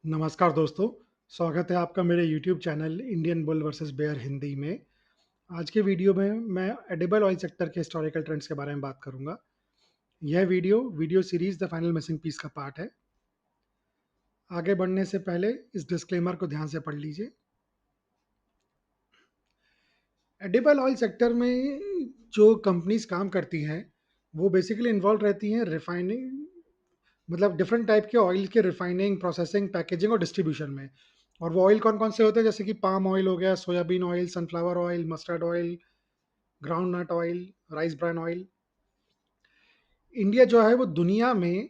नमस्कार दोस्तों, स्वागत है आपका मेरे YouTube channel Indian bull versus bear Hindi में। आज के वीडियो में मैं एडिबल ऑयल सेक्टर के हिस्टोरिकल ट्रेंड्स के बारे में बात करूंगा। यह video series the final missing piece का पार्ट है। आगे बढ़ने से पहले इस डिस्क्लेमर को ध्यान से पढ़ लीजिए। एडिबल ऑयल सेक्टर में जो कंपनीज काम करती हैं वो बेसिकली इन्वॉल्व रहती हैं रिफाइनिंग, मतलब डिफरेंट टाइप के ऑयल के रिफाइनिंग, प्रोसेसिंग, पैकेजिंग और डिस्ट्रीब्यूशन में। और वो ऑयल कौन कौन से होते हैं, जैसे कि पाम ऑयल हो गया, soybean oil, sunflower oil, mustard oil, groundnut oil, rice bran oil. India जो है वो दुनिया में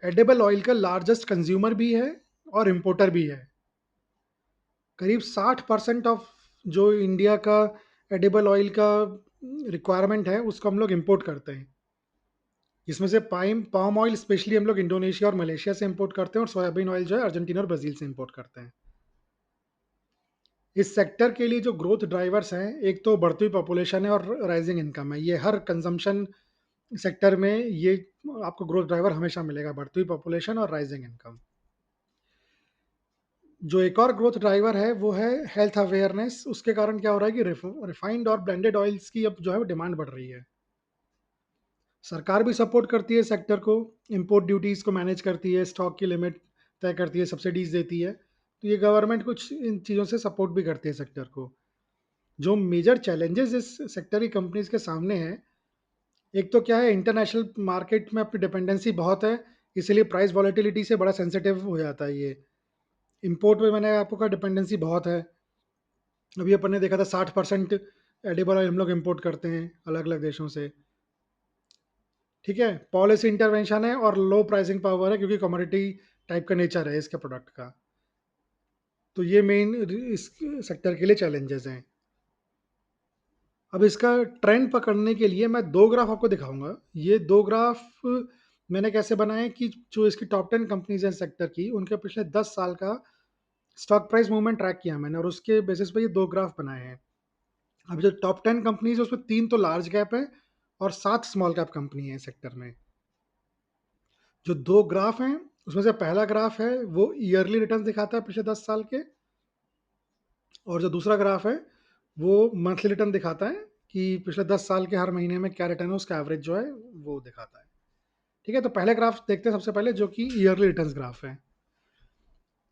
एडिबल ऑयल का लार्जेस्ट कंज्यूमर भी है और इम्पोर्टर भी है। करीब 60% ऑफ जो इंडिया का एडिबल ऑयल का रिक्वायरमेंट है उसको हम लोग इम्पोर्ट करते हैं। इसमें से पाम ऑयल स्पेशली हम लोग इंडोनेशिया और मलेशिया से इंपोर्ट करते हैं, और सोयाबीन ऑयल जो है अर्जेंटीना और ब्राजील से इंपोर्ट करते हैं। इस सेक्टर के लिए जो ग्रोथ ड्राइवर्स हैं, एक तो बढ़ती हुई पॉपुलेशन है और राइजिंग इनकम है। ये हर कंजम्पशन सेक्टर में ये आपको ग्रोथ ड्राइवर हमेशा मिलेगा, बढ़ती हुई पॉपुलेशन और राइजिंग इनकम। जो एक और ग्रोथ ड्राइवर है वो है हेल्थ अवेयरनेस। उसके कारण क्या हो रहा है कि रिफाइंड और ब्लेंडेड ऑयल्स की अब जो है वो डिमांड बढ़ रही है। सरकार भी सपोर्ट करती है सेक्टर को, इंपोर्ट ड्यूटीज़ को मैनेज करती है, स्टॉक की लिमिट तय करती है, सब्सिडीज देती है। तो ये गवर्नमेंट कुछ इन चीज़ों से सपोर्ट भी करती है सेक्टर को। जो मेजर चैलेंजेस इस सेक्टर की कंपनीज के सामने हैं, एक तो क्या है, इंटरनेशनल मार्केट में अपनी डिपेंडेंसी बहुत है, इसलिए प्राइस वॉलेटिलिटी से बड़ा सेंसिटिव हो जाता है ये। इंपोर्ट में मैंने आपको कहा डिपेंडेंसी बहुत है। अभी अपन ने देखा था 60% एडिबल ऑयल हम लोग इंपोर्ट करते हैं अलग अलग देशों से। ठीक है, पॉलिसी इंटरवेंशन है और लो प्राइसिंग पावर है, क्योंकि कमोडिटी टाइप का नेचर है इसके प्रोडक्ट का। तो ये मेन इस सेक्टर के लिए चैलेंजेस हैं। अब इसका ट्रेंड पकड़ने के लिए मैं दो ग्राफ आपको दिखाऊंगा। ये दो ग्राफ मैंने कैसे बनाए कि जो इसकी टॉप 10 कंपनीज हैं सेक्टर की, उनके पिछले 10 साल का स्टॉक प्राइस मूवमेंट ट्रैक किया मैंने, और उसके बेसिस पे ये दो ग्राफ बनाए हैं। अब जो टॉप 10 कंपनीज है उसमें तीन तो लार्ज कैप है और 7 स्मॉल कैप कंपनी है सेक्टर में। जो दो ग्राफ हैं उसमें से पहला ग्राफ है वो ईयरली रिटर्न दिखाता है पिछले 10 साल के, और जो दूसरा ग्राफ है वो मंथली रिटर्न दिखाता है कि पिछले 10 साल के हर महीने में क्या रिटर्न है, उसका एवरेज जो है वो दिखाता है। ठीक है, तो पहले ग्राफ देखते हैं सबसे पहले, जो कि ईयरली रिटर्न ग्राफ है।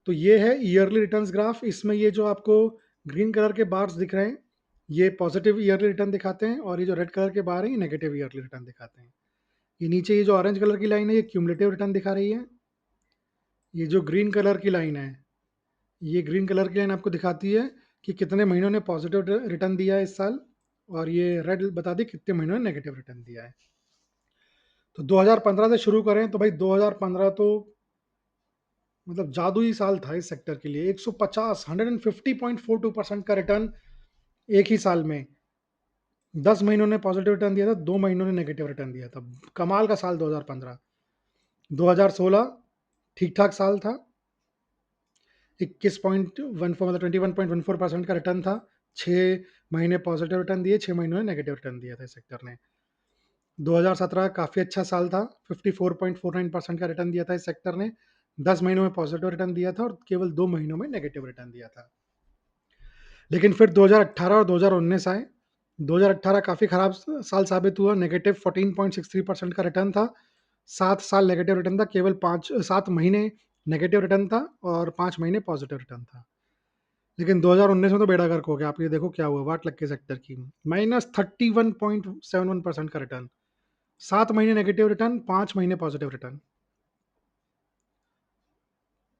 तो ये है ईयरली रिटर्न ग्राफ। इसमें ये जो आपको ग्रीन कलर के बार्स दिख रहे हैं ये पॉजिटिव ईयरली रिटर्न दिखाते हैं, और ये जो रेड कलर के बार हैं ये नेगेटिव ईयरली रिटर्न दिखाते हैं। ये नीचे ये जो ऑरेंज कलर की लाइन है ये क्यूमुलेटिव रिटर्न दिखा रही है। ये जो ग्रीन कलर की लाइन है, ये ग्रीन कलर की लाइन आपको दिखाती है कि कितने महीनों ने पॉजिटिव रिटर्न दिया है इस साल, और ये रेड बता दी कितने महीनों ने नेगेटिव रिटर्न दिया है। तो 2015 से शुरू करें तो भाई 2015 तो मतलब जादुई साल था इस सेक्टर के लिए। 150 150.42% का रिटर्न एक ही साल में। 10 महीनों ने पॉजिटिव रिटर्न दिया था, 2 महीनों ने नेगेटिव रिटर्न दिया था। कमाल का साल 2015। 2016 ठीक ठाक साल था, 21.14 मतलब 21.14% का रिटर्न था। 6 महीने पॉजिटिव रिटर्न दिए, 6 महीनों में नेगेटिव रिटर्न दिया था सेक्टर ने। 2017 काफ़ी अच्छा साल था, 54.49% का रिटर्न दिया था इस सेक्टर ने। 10 महीनों में पॉजिटिव रिटर्न दिया था और केवल 2 महीनों में नेगेटिव रिटर्न दिया था। लेकिन फिर 2018 और 2019 आए। 2018 काफ़ी खराब साल साबित हुआ, नेगेटिव 14.63% का रिटर्न था। 7 साल नेगेटिव रिटर्न था, केवल 7 महीने नेगेटिव रिटर्न था और 5 महीने पॉजिटिव रिटर्न था। लेकिन 2019 में तो बेड़ा गर्क हो गया। आप ये देखो क्या हुआ वाट लग के सेक्टर की, -31.71% का रिटर्न। 7 महीने नेगेटिव रिटर्न, 5 महीने पॉजिटिव रिटर्न।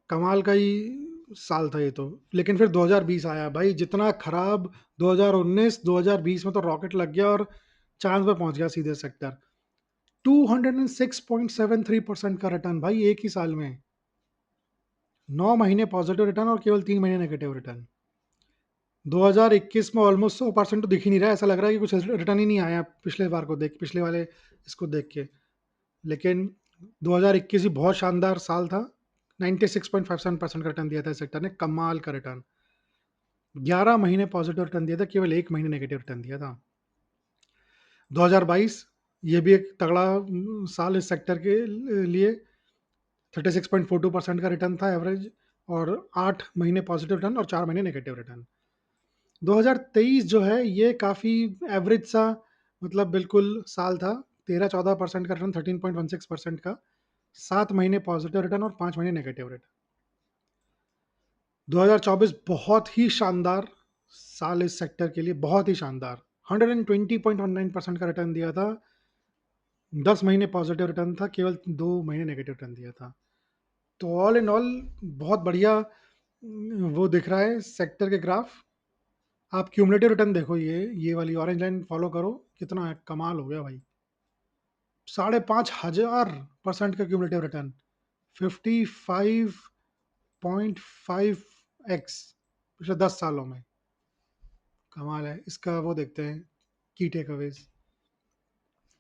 कमाल का ही साल था ये तो। लेकिन फिर 2020 आया भाई, जितना खराब 2019, 2020 में तो रॉकेट लग गया और चांद पे पहुंच गया सीधे सेक्टर। 206.73% का रिटर्न भाई एक ही साल में। 9 महीने पॉजिटिव रिटर्न और केवल 3 महीने नेगेटिव रिटर्न। 2021 में ऑलमोस्ट 100% तो दिख ही नहीं रहा है, ऐसा लग रहा है कि कुछ रिटर्न ही नहीं आया पिछले बार को देख, पिछले वाले इसको देख के। लेकिन 2021 भी बहुत शानदार साल था। 96.57% का रिटर्न दिया था इस सेक्टर ने, कमाल का रिटर्न। 11 महीने पॉजिटिव रिटर्न दिया था, केवल 1 महीने नेगेटिव रिटर्न दिया था। 2022 ये भी एक तगड़ा साल इस सेक्टर के लिए। 36.42% का रिटर्न था एवरेज, और 8 महीने पॉजिटिव रिटर्न और 4 महीने नेगेटिव रिटर्न। 2023 जो है ये काफ़ी एवरेज सा, मतलब बिल्कुल साल था। 13-14% का रिटर्न, 13.16% का, 7 महीने पॉजिटिव रिटर्न और 5 महीने नेगेटिव रिटर्न। 2024 बहुत ही शानदार साल इस सेक्टर के लिए, बहुत ही शानदार। 120.19% का रिटर्न दिया था, 10 महीने पॉजिटिव रिटर्न था, केवल 2 महीने नेगेटिव रिटर्न दिया था। तो ऑल इन ऑल बहुत बढ़िया वो दिख रहा है सेक्टर के ग्राफ। आप क्यूमुलेटिव रिटर्न देखो, ये वाली ऑरेंज लाइन फॉलो करो, कितना कमाल हो गया भाई। 5,500% का क्यूमुलेटिव रिटर्न, 55.5x पिछले 10 सालों में। कमाल है। इसका वो देखते हैं की टेक अवेज।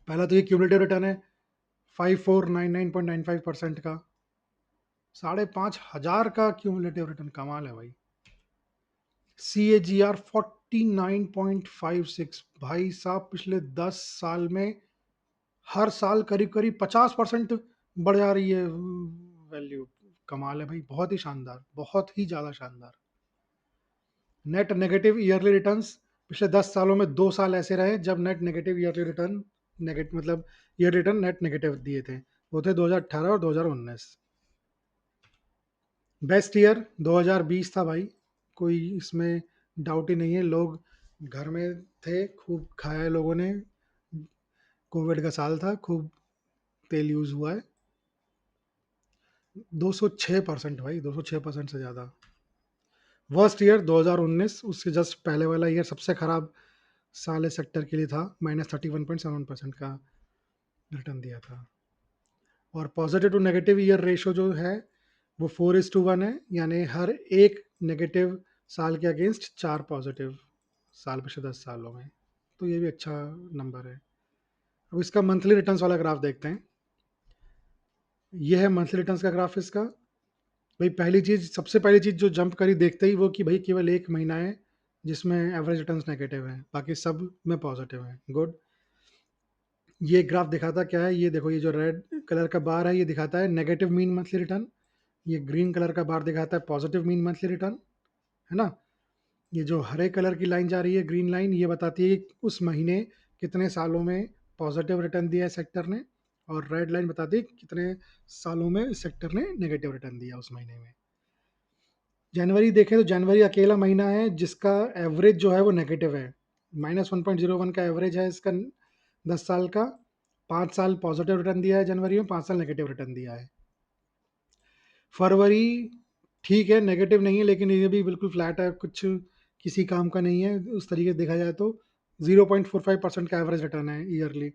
पहला तो ये क्यूमुलेटिव रिटर्न है 5499.95% का, 5,500 का क्यूमुलेटिव रिटर्न, कमाल है भाई। सी ए जी आर 49.56, भाई साहब पिछले 10 साल में हर साल करीब करीब 50% बढ़ जा रही है वैल्यू। कमाल है भाई, बहुत ही शानदार, बहुत ही ज़्यादा शानदार। नेट नेगेटिव ईयरली रिटर्न्स, पिछले 10 सालों में 2 साल ऐसे रहे जब net negative yearly return, negative मतलब ईयर रिटर्न नेट नेगेटिव दिए थे, वो थे 2018 और 2019। बेस्ट ईयर 2020 था भाई, कोई इसमें डाउट ही नहीं है। लोग घर में थे, खूब खाया है लोगों ने, कोविड का साल था, खूब तेल यूज़ हुआ है। 206% भाई, 206% से ज़्यादा। वर्स्ट ईयर 2019, उससे जस्ट पहले वाला ईयर सबसे खराब साल इस सेक्टर के लिए था, -31.7% का रिटर्न दिया था। और positive to negative year ratio जो है वो 4:1 है, यानी हर एक नेगेटिव साल के अगेंस्ट 4 पॉजिटिव साल पिछले 10 सालों में। तो ये भी अच्छा नंबर है। अब इसका मंथली रिटर्न्स वाला ग्राफ देखते हैं। ये है मंथली रिटर्न्स का ग्राफ इसका। भाई पहली चीज़, सबसे पहली चीज़ जो जंप करी देखते ही वो कि भाई केवल एक महीना है जिसमें एवरेज रिटर्न्स नेगेटिव है, बाकी सब में पॉजिटिव है। गुड। ये ग्राफ दिखाता क्या है, ये देखो, ये जो रेड कलर का बार है ये दिखाता है नेगेटिव मीन मंथली रिटर्न, ये ग्रीन कलर का बार दिखाता है पॉजिटिव मीन मंथली रिटर्न, है ना। ये जो हरे कलर की लाइन जा रही है, ग्रीन लाइन, ये बताती है कि उस महीने कितने सालों में पॉजिटिव रिटर्न दिया है सेक्टर ने, और रेड लाइन बताती है कि कितने सालों में सेक्टर ने नेगेटिव रिटर्न दिया उस महीने में। जनवरी देखें तो जनवरी अकेला महीना है जिसका एवरेज जो है वो नेगेटिव है, -1.01 का एवरेज है इसका 10 साल का। 5 साल पॉजिटिव रिटर्न दिया है जनवरी में, 5 साल नेगेटिव रिटर्न दिया है। फरवरी ठीक है, नेगेटिव नहीं है, लेकिन ये भी बिल्कुल फ्लैट है, कुछ किसी काम का नहीं है उस तरीके से देखा जाए तो। 0.45% का एवरेज रिटर्न है ईयरली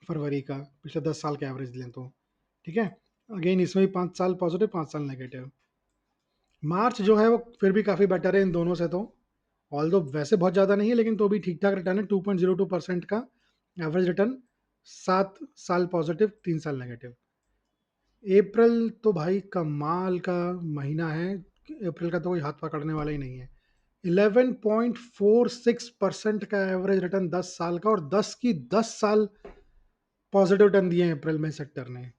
फरवरी का, पिछले 10 साल के एवरेज लें तो। ठीक है। अगेन इसमें भी 5 साल पॉजिटिव, 5 साल नेगेटिव। मार्च जो है वो फिर भी काफ़ी बेटर है इन दोनों से तो, ऑल दो वैसे बहुत ज़्यादा नहीं है लेकिन तो भी ठीक ठाक रिटर्न है, 2.02% का एवरेज रिटर्न, 7 साल पॉजिटिव, 3 साल नेगेटिव। अप्रैल तो भाई कमाल का महीना है, अप्रैल का तो कोई हाथ पकड़ने वाला ही नहीं है। 11.46% का एवरेज रिटर्न 10 साल का, और 10 की 10 साल पॉजिटिव रिटर्न दिए हैं अप्रैल में सेक्टर ने।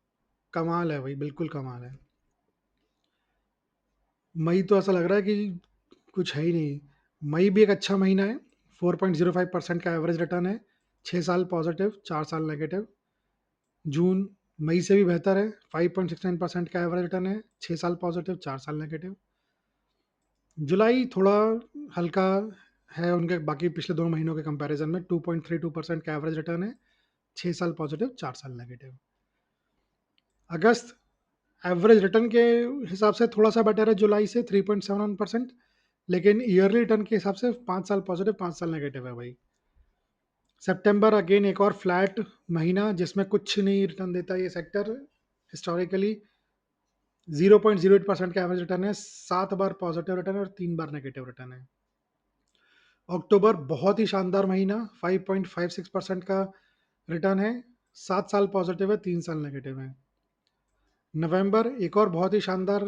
कमाल है भाई, बिल्कुल कमाल है। मई तो ऐसा लग रहा है कि कुछ है ही नहीं। मई भी एक अच्छा महीना है, 4.05% का एवरेज रिटर्न है, 6 साल पॉजिटिव, 4 साल नेगेटिव। जून मई से भी बेहतर है, 5.69% का एवरेज रिटर्न है, 6 साल पॉजिटिव, 4 साल नेगेटिव। जुलाई थोड़ा हल्का है उनके बाकी पिछले 2 महीनों के कंपैरिजन में, 2.32% का एवरेज रिटर्न है, 6 साल पॉजिटिव, 4 साल नेगेटिव। अगस्त एवरेज रिटर्न के हिसाब से थोड़ा सा बेटर है जुलाई से, 3.71%, लेकिन ईयरली रिटर्न के हिसाब से 5 साल पॉजिटिव, 5 साल नेगेटिव है भाई। सितंबर अगेन एक और फ्लैट महीना जिसमें कुछ नहीं रिटर्न देता ये सेक्टर हिस्टोरिकली, 0.08% का एवरेज रिटर्न है, 7 बार पॉजिटिव रिटर्न है और 3 बार नेगेटिव रिटर्न है। अक्टूबर बहुत ही शानदार महीना, 5.56% का रिटर्न है, 7 साल पॉजिटिव है, 3 साल नेगेटिव है। नवंबर एक और बहुत ही शानदार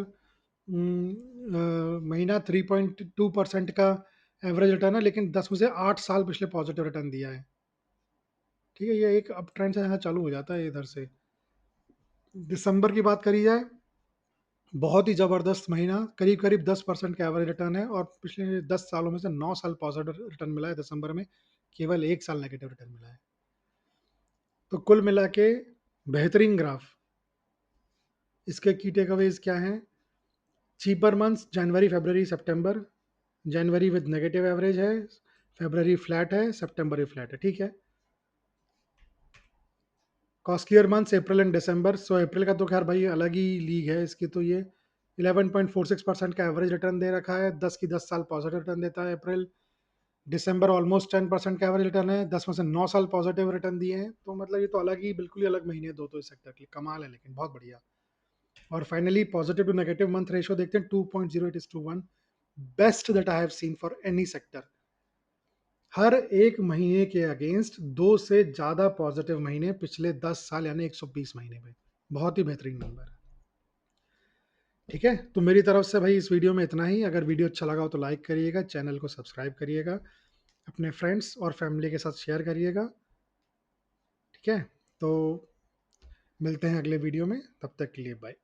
महीना, 3.2% का एवरेज रिटर्न है, लेकिन 10 में से 8 साल पिछले पॉजिटिव रिटर्न दिया है। ठीक है, ये एक अप ट्रेंड से यहाँ चालू हो जाता है इधर से। दिसंबर की बात करी जाए बहुत ही ज़बरदस्त महीना, करीब-करीब 10% का एवरेज रिटर्न है और पिछले 10 सालों में से 9 साल पॉजिटिव रिटर्न मिला है दिसंबर में, केवल 1 साल नेगेटिव रिटर्न मिला है। तो कुल मिला के बेहतरीन ग्राफ। इसके की टेकअवेज़ क्या हैं? Cheaper months January, February, September. January with negative average है, फरवरी फ्लैट है, सितंबर भी फ्लैट है, ठीक है। कॉस्टलियर मंथ्स अप्रैल एंड दिसंबर। सो अप्रैल का तो खैर भाई अलग ही लीग है इसकी, तो ये 11.46% का एवरेज रिटर्न दे रखा है, 10 की 10 साल पॉजिटिव रिटर्न देता है अप्रैल। दिसंबर ऑलमोस्ट 10% का एवरेज रिटर्न है, 10 में से 9 साल पॉजिटिव रिटर्न दिए हैं, तो मतलब ये तो अलग ही, बिल्कुल ही अलग महीने दो तो इस सेक्टर के लिए कमाल है, लेकिन बहुत बढ़िया। और finally positive to negative month ratio देखते हैं, 2.08:1, best that I have seen for any sector. हर एक महीने के अगेंस्ट दो से ज्यादा पॉजिटिव महीने पिछले 10 साल, यानी 120 महीने में। बहुत ही बेहतरीन नंबर है। ठीक है, तो मेरी तरफ से भाई इस वीडियो में इतना ही। अगर वीडियो अच्छा लगा हो तो लाइक करिएगा, चैनल को सब्सक्राइब करिएगा, अपने फ्रेंड्स और फैमिली के साथ शेयर करिएगा। ठीक है, तो मिलते हैं अगले वीडियो में, तब तक के लिए बाय।